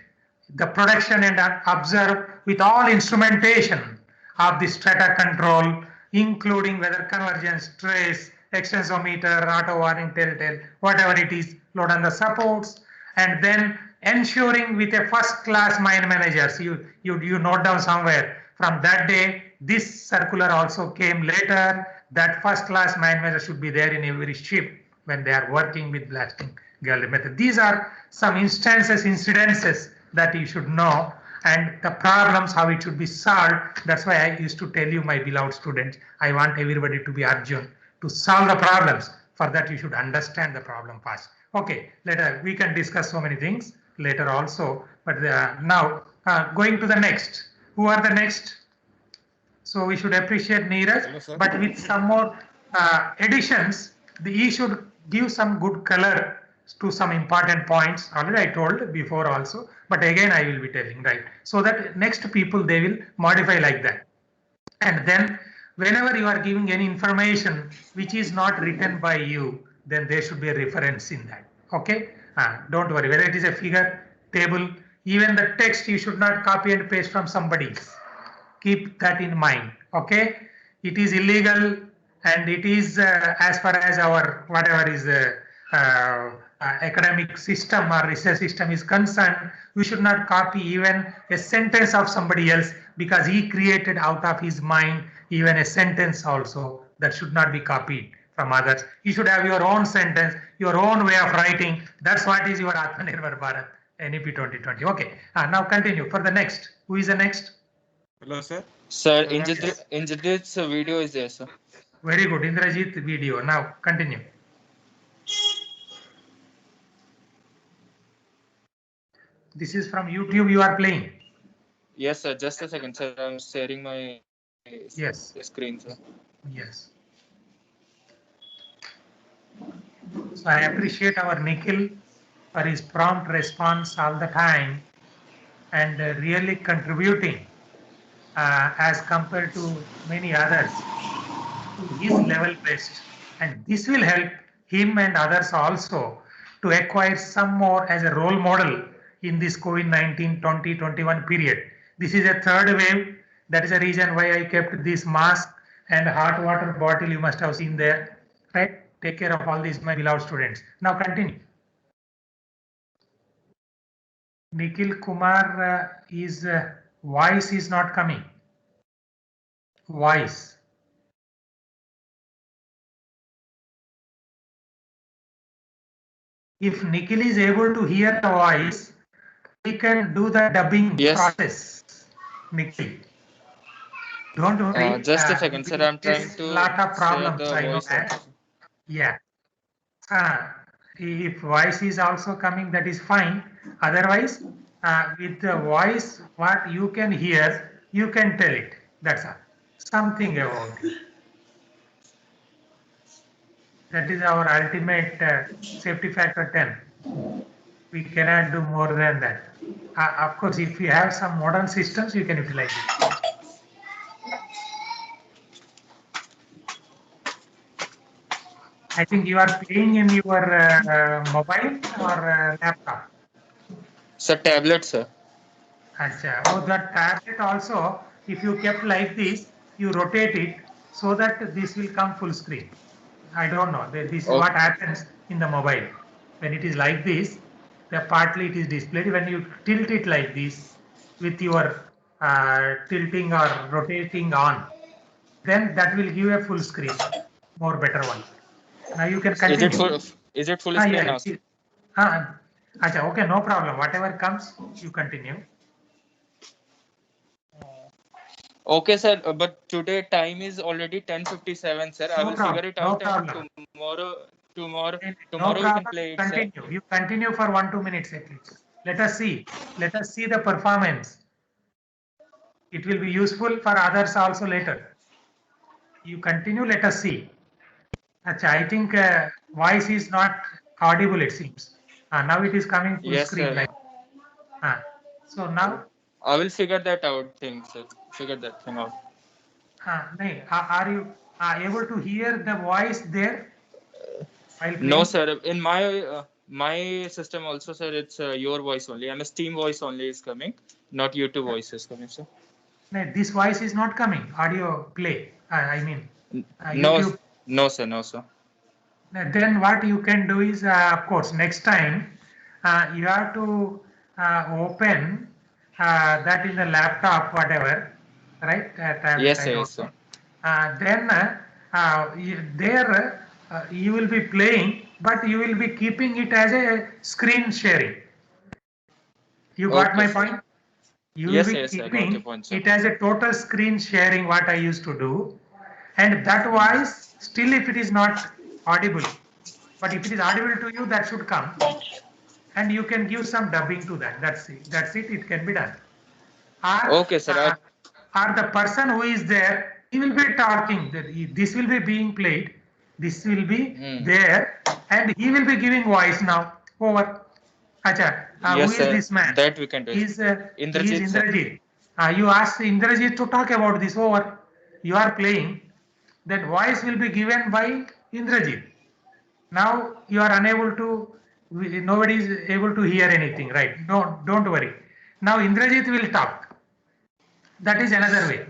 the production and observe with all instrumentation of the strata control, including weather convergence, trace, extensometer, auto warning, telltale, whatever it is, load on the supports, and then ensuring with a first class mine managers. You note down somewhere from that day. This circular also came later, that first class mine manager should be there in every ship when they are working with blasting gallery method. These are some incidences that you should know, and the problems, how it should be solved. That's why I used to tell you, my beloved students, I want everybody to be Arjun to solve the problems. For that, you should understand the problem first. Okay, later we can discuss so many things later also, but now going to the next. Who are the next? So we should appreciate Neeraj, but with some more additions, he should give some good color to some important points. Already I told before also, but again I will be telling, right? So that next people, they will modify like that. And then whenever you are giving any information which is not written by you, then there should be a reference in that. Okay, don't worry, whether it is a figure, table, even the text, you should not copy and paste from somebody's. Keep that in mind. Okay, it is illegal, and it is as far as our whatever is academic system or research system is concerned, we should not copy even a sentence of somebody else, because he created out of his mind even a sentence also that should not be copied from others. You should have your own sentence, your own way of writing. That's what is your Atmanirbhar Bharat NEP 2020. Okay, now continue for the next. Who is the next? Hello, sir. Sir, Indrajit's video is there, sir. Very good, Indrajit video. Now continue. This is from YouTube you are playing. Yes, sir. Just a second, sir. I'm sharing my screen, sir. Yes. So I appreciate our Nikhil for his prompt response all the time, and really contributing as compared to many others to his level best. And this will help him and others also to acquire some more as a role model in this COVID-19 2021 period. This is a third wave. That is the reason why I kept this mask and hot water bottle you must have seen there, right? Take care of all these, my beloved students. Now continue. Nikhil Kumar, his voice is not coming. Voice. If Nikhil is able to hear the voice, we can do the dubbing process. Nikhil, don't worry. Just a second, sir. I'm trying to lot of problems. share the I know voice that. also. Yeah. If voice is also coming, that is fine. Otherwise, with the voice, what you can hear, you can tell it. That's all. Something about it. That is our ultimate safety factor 10. We cannot do more than that. Of course, if you have some modern systems, you can utilize it. I think you are playing in your mobile or laptop. Sir, tablet, sir. Achha. Oh, that tablet also, if you kept like this, you rotate it so that this will come full screen. I don't know. This is Okay. what happens in the mobile. When it is like this, partly it is displayed. When you tilt it like this with your tilting or rotating on, then that will give a full screen, more better one. Now you can continue. Is it full Ah, screen yeah, now? it is. Achha, okay, no problem. Whatever comes, you continue. Okay, sir. But today time is already 10:57, sir. I No will problem, figure it no out, and problem. tomorrow No we can problem. play it, sir. Continue. You continue for 1-2 minutes at least. Let us see. Let us see the performance. It will be useful for others also later. You continue. Let us see. Achha, I think voice is not audible. It seems. Now it is coming full Yes, screen. sir. Like. So now. I will figure that out thing, sir. Figure that thing out. Nahi, are you able to hear the voice there? While No, playing? sir. In my system also, sir, it's your voice only. MS Team voice only is coming, not YouTube voice is coming, sir. No, this voice is not coming. Audio play. I mean, No, YouTube. no, sir. No, sir. Then what you can do is, of course, next time you have to open that in the laptop, whatever, right? Tablet, Yes, I sir. don't Yes, sir. know. Then there you will be playing, but you will be keeping it as a screen sharing. You got Okay, my sir. point? You will Yes, be yes, I got your keeping point, sir. it as a total screen sharing, what I used to do. And that wise, still if it is not audible, but if it is audible to you, that should come. And you can give some dubbing to that. That's it. That's it. It can be done. Okay, sir. Or the person who is there, he will be talking. This will be being played. This will be there. And he will be giving voice now. Over. Acha, who Yes, is sir. this man? That we can do. He is Indrajit, sir. Indrajit. You ask Indrajit to talk about this. Over. You are playing. Then voice will be given by Indrajit. Now you are unable to, nobody is able to hear anything, right? No, don't worry. Now Indrajit will talk. That is another way.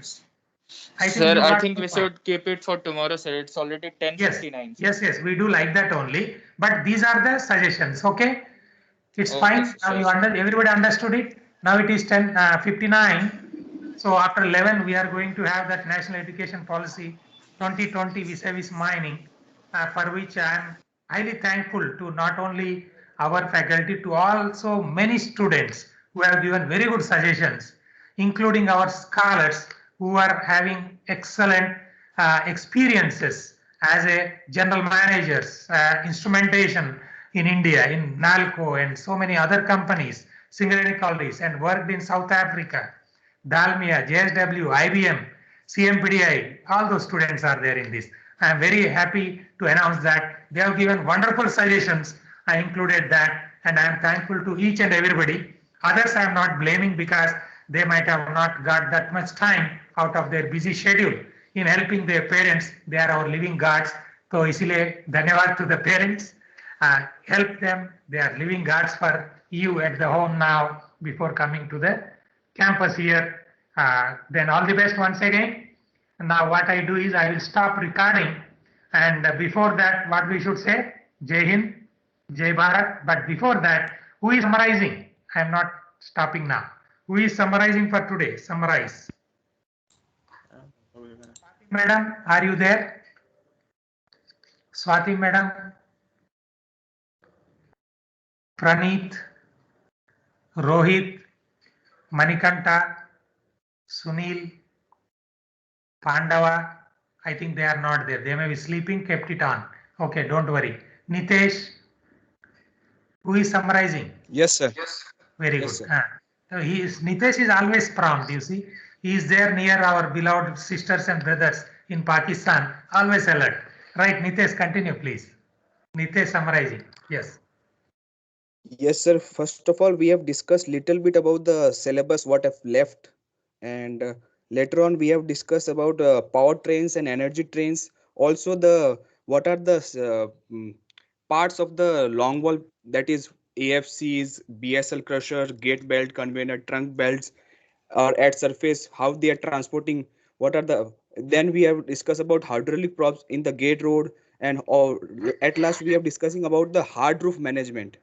I think Sir, you I got think my we point. should keep it for tomorrow, sir. It's already 10:59. Yes, we do like that only. But these are the suggestions, okay? It's Okay, fine. sir, Now sure, everybody understood it. Now it is 10:59. So after 11, we are going to have that National Education Policy 2020 vis-a-vis mining, for which I am highly thankful to not only our faculty, to also many students who have given very good suggestions, including our scholars who are having excellent experiences as a general managers, instrumentation in India, in NALCO and so many other companies, Singareni College, and worked in South Africa, Dalmia, JSW, IBM, CMPDI, all those students are there in this. I am very happy to announce that they have given wonderful suggestions. I included that, and I am thankful to each and everybody. Others I am not blaming because they might have not got that much time out of their busy schedule in helping their parents. They are our living gods. So इसलिए धन्यवाद to the parents. Help them. They are living gods for you at the home now before coming to the campus here. Then all the best once again. Now what I do is I will stop recording, and before that, what we should say, Jai Hind, Jai Bharat. But before that, who is summarizing? I am not stopping now. Who is summarizing for today? Summarize. Madam, are you there? Swati Madam, Praneeth, Rohit, Manikanta, Sunil, Pandava. I think they are not there. They may be sleeping, kept it on. Okay, don't worry. Nitesh, who is summarizing? Yes, sir. Very Yes, good. sir. Nitesh is always prompt, you see. is there near our beloved sisters and brothers in Pakistan, always alert. Right, Nitesh, continue, please. Nitesh summarizing. Yes. Yes, sir. First of all, we have discussed little bit about the syllabus, what have left, and later on we have discussed about power trains and energy trains. Also, the what are the parts of the long wall, that is AFCs, BSL crusher, gate belt, conveyor, trunk belts, or at surface, how they are transporting. What are the then we have discussed about hydraulic props in the gate road, and or at last we have discussing about the hard roof management.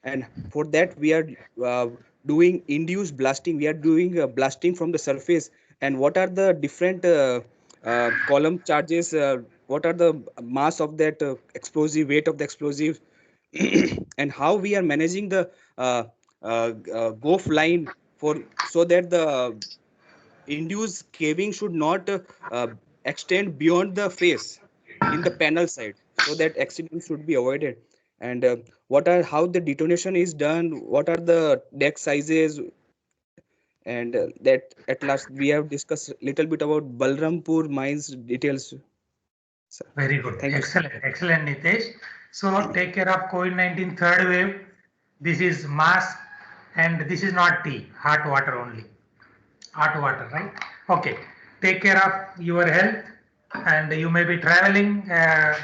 And for that we are uh, doing induced blasting, we are doing blasting from the surface, and what are the different column charges, what are the mass of that explosive, weight of the explosive, and how we are managing the GOF line for, so that the induced caving should not extend beyond the face in the panel side, so that accident should be avoided. And what are how the detonation is done, what are the deck sizes, and that at last we have discussed little bit about Balrampur mines details. Sir, Very good. thank you. Excellent. Excellent, Nitesh. So take care of COVID-19 third wave. This is mask and this is not tea, hot water only. Hot water, right? Okay. Take care of your health, and you may be traveling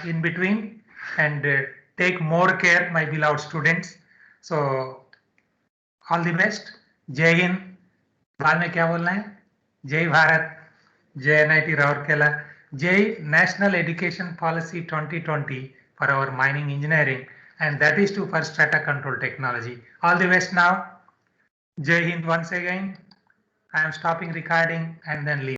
in between, and take more care, my beloved students. So all the best. जय हिंद. बाद में क्या बोलना है? जय भारत, जय NIT Rourkela, जय national education policy 2020 for our mining engineering, and that is to for strata control technology. All the best now. Jai Hind once again. I am stopping recording and then leave.